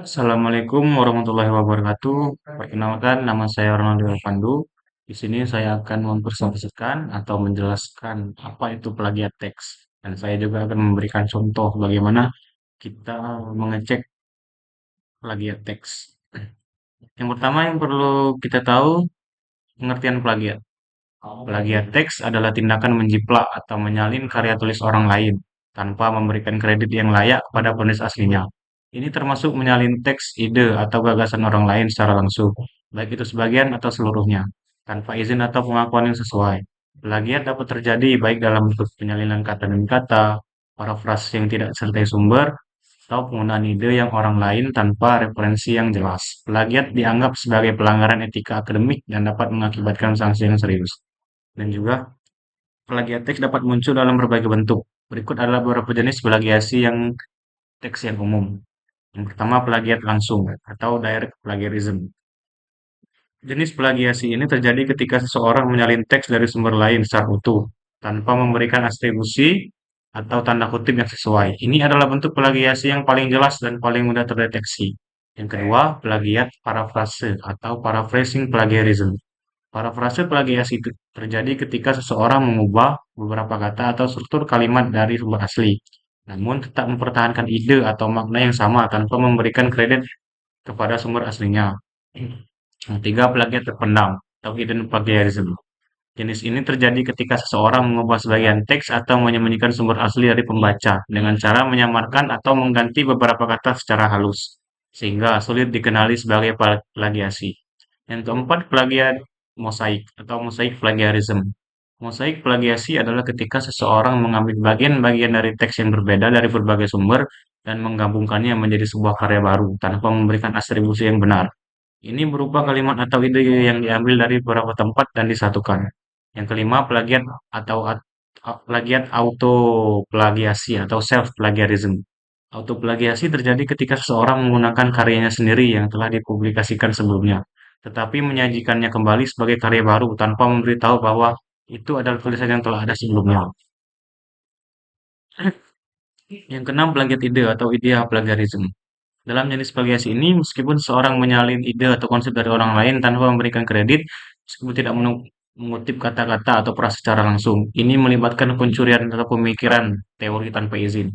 Assalamualaikum warahmatullahi wabarakatuh. Perkenalkan, nama saya Ronaldo Pandu. Di sini saya akan mempresentasikan atau menjelaskan apa itu plagiat teks. Dan saya juga akan memberikan contoh bagaimana kita mengecek plagiat teks. Yang pertama yang perlu kita tahu pengertian plagiat. Plagiat teks adalah tindakan menjiplak atau menyalin karya tulis orang lain tanpa memberikan kredit yang layak kepada penulis aslinya. Ini termasuk menyalin teks, ide, atau gagasan orang lain secara langsung, baik itu sebagian atau seluruhnya, tanpa izin atau pengakuan yang sesuai. Plagiat dapat terjadi baik dalam bentuk penyalinan kata demi kata, parafrase yang tidak disertai sumber, atau penggunaan ide yang orang lain tanpa referensi yang jelas. Plagiat dianggap sebagai pelanggaran etika akademik dan dapat mengakibatkan sanksi yang serius. Dan juga plagiat teks dapat muncul dalam berbagai bentuk. Berikut adalah beberapa jenis plagiasi yang teks yang umum. Yang pertama, plagiat langsung atau direct plagiarism. Jenis plagiasi ini terjadi ketika seseorang menyalin teks dari sumber lain secara utuh, tanpa memberikan atribusi atau tanda kutip yang sesuai. Ini adalah bentuk plagiasi yang paling jelas dan paling mudah terdeteksi. Yang kedua, plagiat parafrase atau paraphrasing plagiarism. Parafrase plagiasi itu terjadi ketika seseorang mengubah beberapa kata atau struktur kalimat dari sumber asli, namun tetap mempertahankan ide atau makna yang sama tanpa memberikan kredit kepada sumber aslinya. Yang ketiga, plagiat terpendam atau hidden plagiarism. Jenis ini terjadi ketika seseorang mengubah sebagian teks atau menyembunyikan sumber asli dari pembaca dengan cara menyamarkan atau mengganti beberapa kata secara halus, sehingga sulit dikenali sebagai plagiasi. Yang keempat, plagiat mosaik atau mosaik plagiarism. Mosaik plagiasi adalah ketika seseorang mengambil bagian-bagian dari teks yang berbeda dari berbagai sumber dan menggabungkannya menjadi sebuah karya baru tanpa memberikan atribusi yang benar. Ini berupa kalimat atau ide yang diambil dari beberapa tempat dan disatukan. Yang kelima, plagiat atau plagiat autoplagiasi atau self plagiarism. Autoplagiasi terjadi ketika seseorang menggunakan karyanya sendiri yang telah dipublikasikan sebelumnya, tetapi menyajikannya kembali sebagai karya baru tanpa memberitahu bahwa itu adalah tulisan yang telah ada sebelumnya. Yang keenam, plagiat ide atau idea plagiarism. Dalam jenis plagiasi ini, meskipun seorang menyalin ide atau konsep dari orang lain tanpa memberikan kredit, meskipun tidak mengutip kata-kata atau peran secara langsung, ini melibatkan pencurian atau pemikiran teori tanpa izin.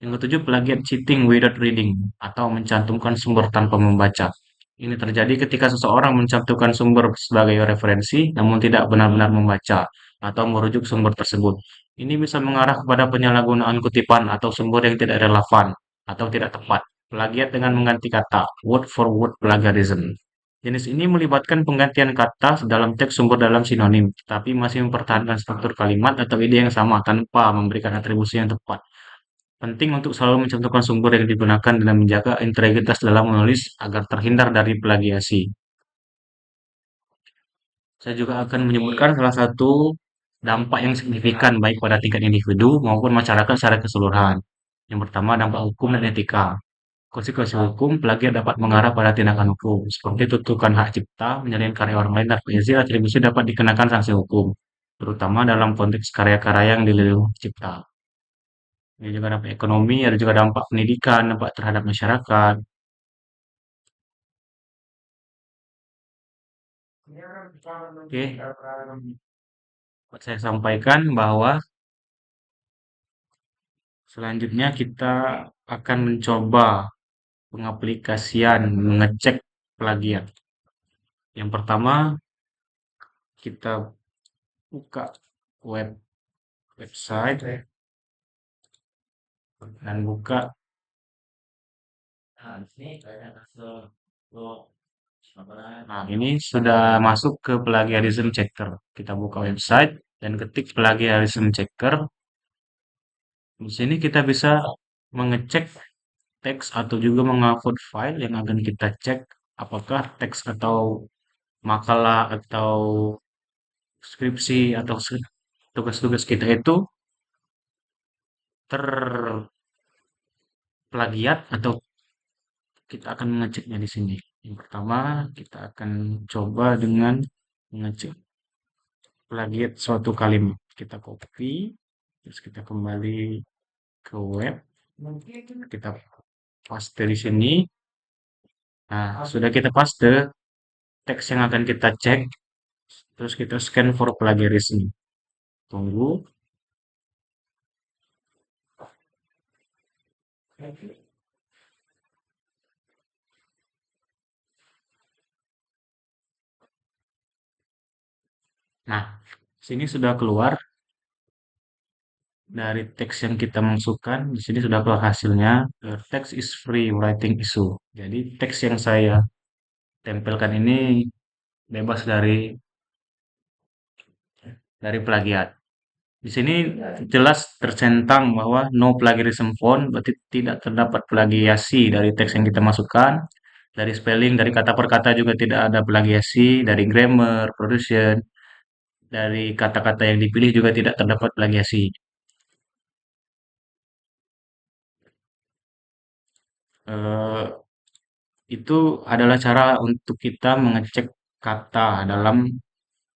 Yang ketujuh, plagiat cheating without reading atau mencantumkan sumber tanpa membaca. Ini terjadi ketika seseorang mencantumkan sumber sebagai referensi, namun tidak benar-benar membaca atau merujuk sumber tersebut. Ini bisa mengarah kepada penyalahgunaan kutipan atau sumber yang tidak relevan atau tidak tepat. Plagiat dengan mengganti kata, word for word plagiarism. Jenis ini melibatkan penggantian kata dalam teks sumber dalam sinonim, tapi masih mempertahankan struktur kalimat atau ide yang sama tanpa memberikan atribusi yang tepat. Penting untuk selalu mencantumkan sumber yang digunakan dan menjaga integritas dalam menulis agar terhindar dari plagiasi. Saya juga akan menyebutkan salah satu dampak yang signifikan baik pada tingkat individu maupun masyarakat secara keseluruhan. Yang pertama, dampak hukum dan etika. Konsekuensi hukum, plagiat dapat mengarah pada tindakan hukum, seperti tutukan hak cipta, menyalin karya orang lain tanpa izin, atribusi dapat dikenakan sanksi hukum, terutama dalam konteks karya-karya yang dilindungi hak cipta. Ini juga dampak ekonomi, ada juga dampak pendidikan, dampak terhadap masyarakat. Oke, dapat saya sampaikan bahwa selanjutnya kita akan mencoba pengaplikasian mengecek plagiat. Yang pertama, kita buka website dan buka. Nah, ini sudah masuk ke plagiarism checker. Kita buka website dan ketik plagiarism checker. Di sini kita bisa mengecek teks atau juga mengupload file yang akan kita cek apakah teks atau makalah atau skripsi atau tugas-tugas kita itu terplagiat atau kita akan mengeceknya di sini. Yang pertama, kita akan coba dengan mengecek plagiat suatu kalimat. Kita copy, terus kita kembali ke web, kita paste di sini. Nah, sudah kita paste, teks yang akan kita cek, terus kita scan for plagiarism. Tunggu. Nah, sini sudah keluar dari teks yang kita masukkan. Di sini sudah keluar hasilnya. The text is free writing issue. Jadi teks yang saya tempelkan ini bebas dari plagiat. Di sini jelas tercentang bahwa no plagiarism found, berarti tidak terdapat plagiasi dari teks yang kita masukkan. Dari spelling, dari kata per kata juga tidak ada plagiasi, dari grammar, production, dari kata-kata yang dipilih juga tidak terdapat plagiasi. Eh, itu adalah cara untuk kita mengecek kata dalam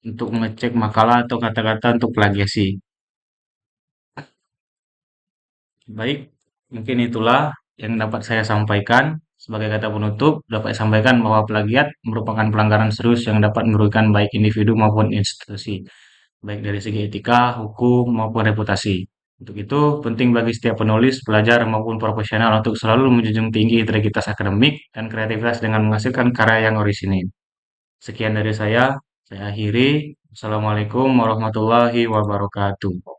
untuk mengecek makalah atau kata-kata untuk plagiasi. Baik, mungkin itulah yang dapat saya sampaikan. Sebagai kata penutup, dapat saya sampaikan bahwa plagiat merupakan pelanggaran serius yang dapat merugikan baik individu maupun institusi, baik dari segi etika, hukum, maupun reputasi. Untuk itu, penting bagi setiap penulis, pelajar, maupun profesional untuk selalu menjunjung tinggi integritas akademik dan kreativitas dengan menghasilkan karya yang orisinil. Sekian dari saya akhiri. Assalamualaikum warahmatullahi wabarakatuh.